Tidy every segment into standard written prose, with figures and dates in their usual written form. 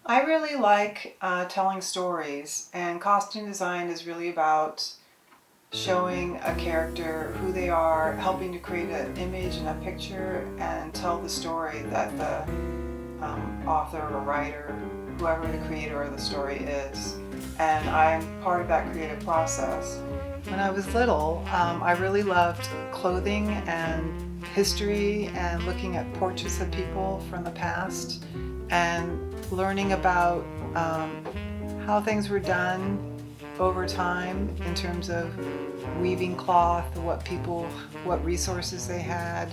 I really like telling stories, and costume design is really about showing a character who they are, helping to create an image and a picture, and tell the story that the author or writer, whoever the creator of the story is. And I'm part of that creative process. When I was little, I really loved clothing and history and looking at portraits of people from the past and learning about how things were done over time in terms of weaving cloth, what resources they had,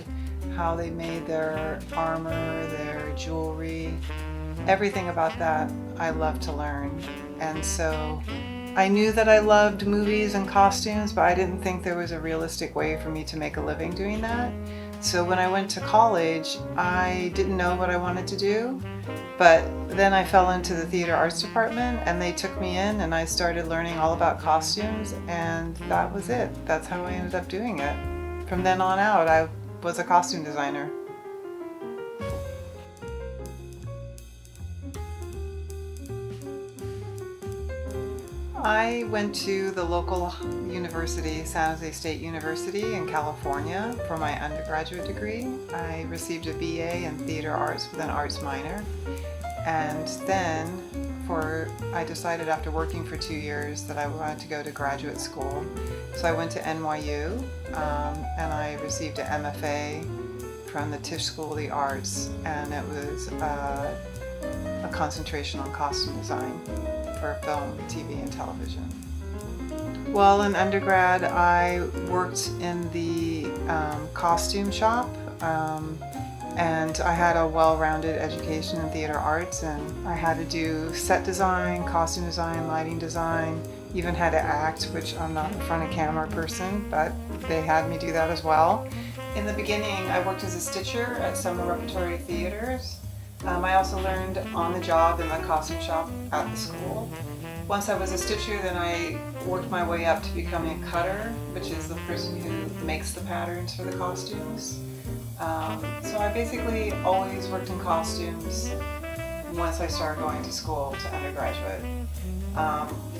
how they made their armor, their jewelry, everything about that I love to learn. And so I knew that I loved movies and costumes, but I didn't think there was a realistic way for me to make a living doing that. So when I went to college, I didn't know what I wanted to do, but then I fell into the theater arts department and they took me in and I started learning all about costumes, and that was it. That's how I ended up doing it. From then on out, I was a costume designer. I went to the local university, San Jose State University in California, for my undergraduate degree. I received a BA in theater arts with an arts minor. And then I decided after working for 2 years that I wanted to go to graduate school. So I went to NYU and I received an MFA from the Tisch School of the Arts, and it was a concentration on costume design for film, TV, and television. Well, in undergrad, I worked in the costume shop, and I had a well-rounded education in theater arts, and I had to do set design, costume design, lighting design, even had to act, which I'm not a front of camera person, but they had me do that as well. In the beginning, I worked as a stitcher at summer repertory theaters. I also learned on the job in the costume shop at the school. Once I was a stitcher, then I worked my way up to becoming a cutter, which is the person who makes the patterns for the costumes. So I basically always worked in costumes once I started going to school to undergraduate.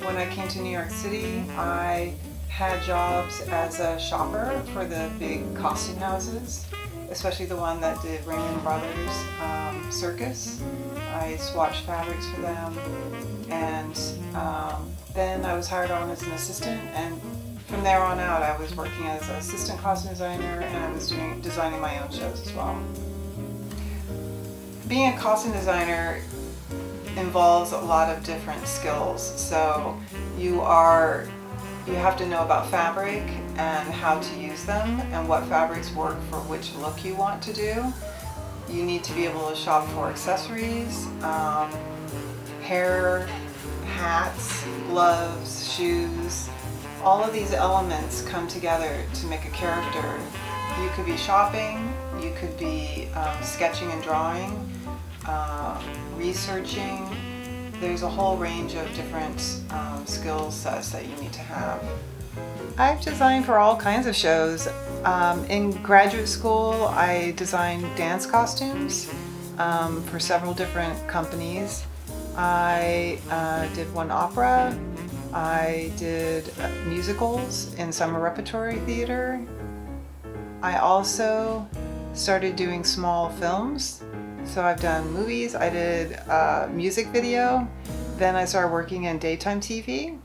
When I came to New York City, I had jobs as a shopper for the big costume houses, especially the one that did Raymond Brothers Circus. I swatched fabrics for them, and then I was hired on as an assistant, and from there on out I was working as an assistant costume designer, and I was designing my own shows as well. Being a costume designer involves a lot of different skills. So you have to know about fabric and how to use them and what fabrics work for which look you want to do. You need to be able to shop for accessories, hair, hats, gloves, shoes. All of these elements come together to make a character. You could be shopping, you could be sketching and drawing, researching. There's a whole range of different skill sets that you need to have. I've designed for all kinds of shows. In graduate school, I designed dance costumes for several different companies. I did one opera. I did musicals in summer repertory theater. I also started doing small films. So I've done movies, I did a music video, then I started working in daytime TV.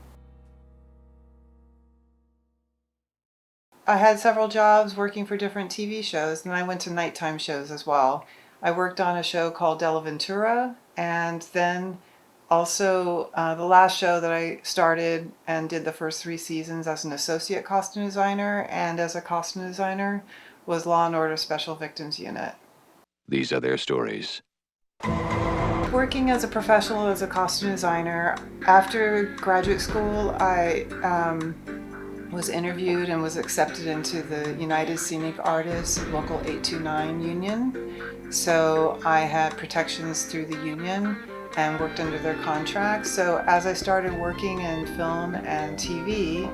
I had several jobs working for different TV shows, and I went to nighttime shows as well. I worked on a show called Della Ventura, and then also the last show that I started and did the first 3 seasons as an associate costume designer and as a costume designer was Law and Order Special Victims Unit. These are their stories. Working as a professional as a costume designer, after graduate school, I was interviewed and was accepted into the United Scenic Artists Local 829 union. So I had protections through the union and worked under their contract. So as I started working in film and TV,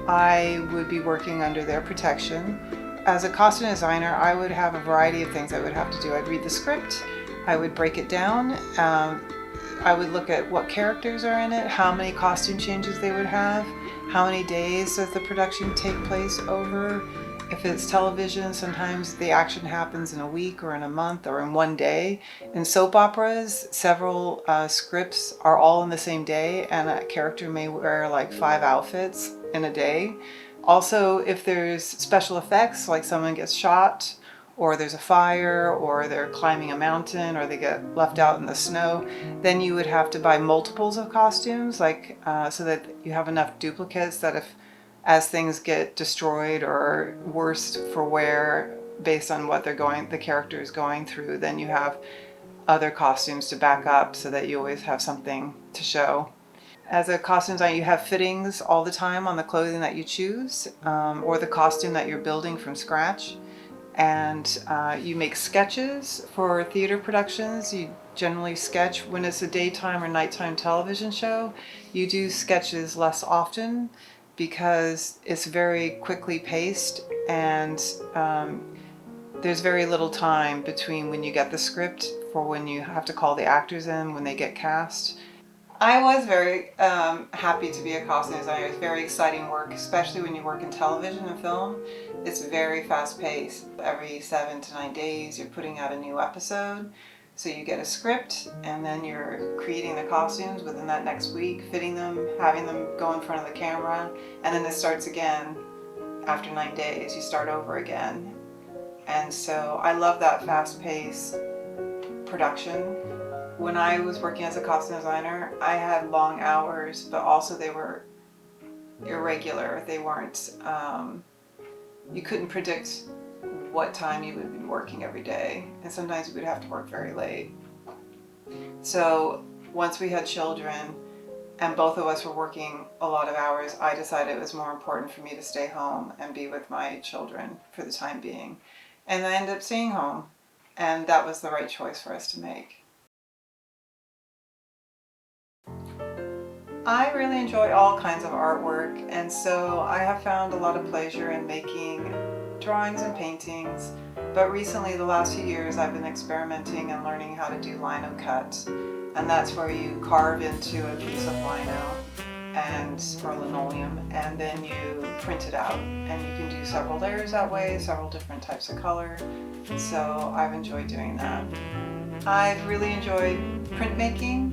I would be working under their protection. As a costume designer, I would have a variety of things I would have to do. I'd read the script, I would break it down. I would look at what characters are in it, how many costume changes they would have, how many days does the production take place over. If it's television, sometimes the action happens in a week or in a month or in one day. In soap operas, several scripts are all in the same day, and a character may wear like 5 outfits in a day. Also, if there's special effects, like someone gets shot, or there's a fire, or they're climbing a mountain, or they get left out in the snow, then you would have to buy multiples of costumes, like so that you have enough duplicates that if as things get destroyed or worse for wear based on what the character is going through, then you have other costumes to back up so that you always have something to show. As a costume designer, you have fittings all the time on the clothing that you choose, or the costume that you're building from scratch. And you make sketches for theater productions. You generally sketch when it's a daytime or nighttime television show. You do sketches less often because it's very quickly paced, and there's very little time between when you get the script for when you have to call the actors in when they get cast. I was very happy to be a costume designer. It's very exciting work, especially when you work in television and film. It's very fast paced. Every 7 to 9 days you're putting out a new episode. So you get a script and then you're creating the costumes within that next week, fitting them, having them go in front of the camera, and then it starts again after 9 days. You start over again. And so I love that fast paced production. When I was working as a costume designer, I had long hours, but also they were irregular. They weren't, you couldn't predict what time you would be working every day. And sometimes we would have to work very late. So once we had children and both of us were working a lot of hours, I decided it was more important for me to stay home and be with my children for the time being. And I ended up staying home, and that was the right choice for us to make. I really enjoy all kinds of artwork, and so I have found a lot of pleasure in making drawings and paintings, but recently, the last few years, I've been experimenting and learning how to do lino cut, and that's where you carve into a piece of lino or linoleum, and then you print it out, and you can do several layers that way, several different types of color, so I've enjoyed doing that. I've really enjoyed printmaking,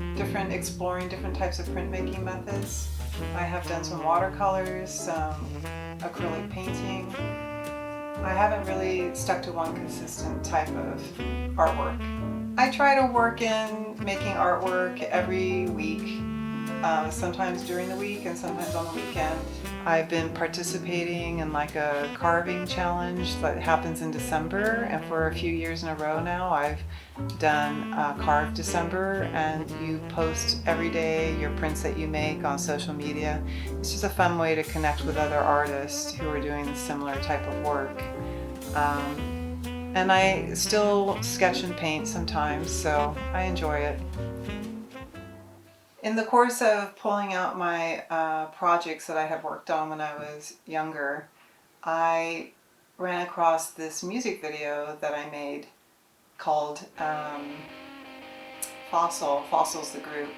exploring different types of printmaking methods. I have done some watercolors, some acrylic painting. I haven't really stuck to one consistent type of artwork. I try to work in making artwork every week, sometimes during the week and sometimes on the weekend. I've been participating in like a carving challenge that happens in December, and for a few years in a row now I've done Carve December, and you post every day your prints that you make on social media. It's just a fun way to connect with other artists who are doing a similar type of work. And I still sketch and paint sometimes, so I enjoy it. In the course of pulling out my projects that I had worked on when I was younger, I ran across this music video that I made called Fossil's the group.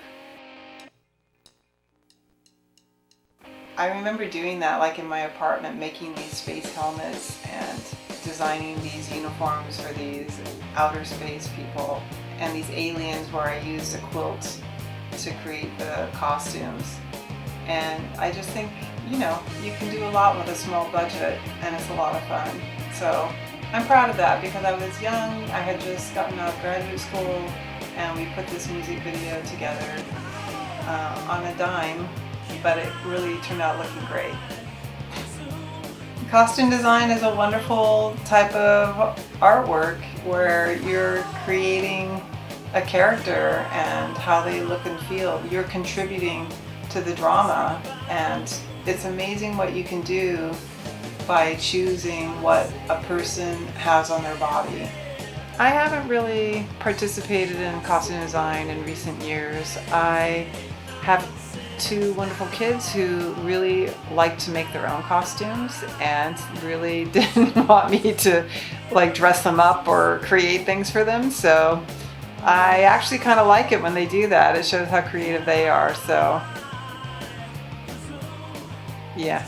I remember doing that like in my apartment, making these space helmets and designing these uniforms for these outer space people and these aliens where I used a quilt to create the costumes. And I just think, you can do a lot with a small budget, and it's a lot of fun. So I'm proud of that because I was young, I had just gotten out of graduate school, and we put this music video together on a dime, but it really turned out looking great. Costume design is a wonderful type of artwork where you're creating a character and how they look and feel. You're contributing to the drama, and it's amazing what you can do by choosing what a person has on their body. I haven't really participated in costume design in recent years. I have 2 wonderful kids who really like to make their own costumes and really didn't want me to like dress them up or create things for them. So I actually kind of like it when they do that. It shows how creative they are, so yeah.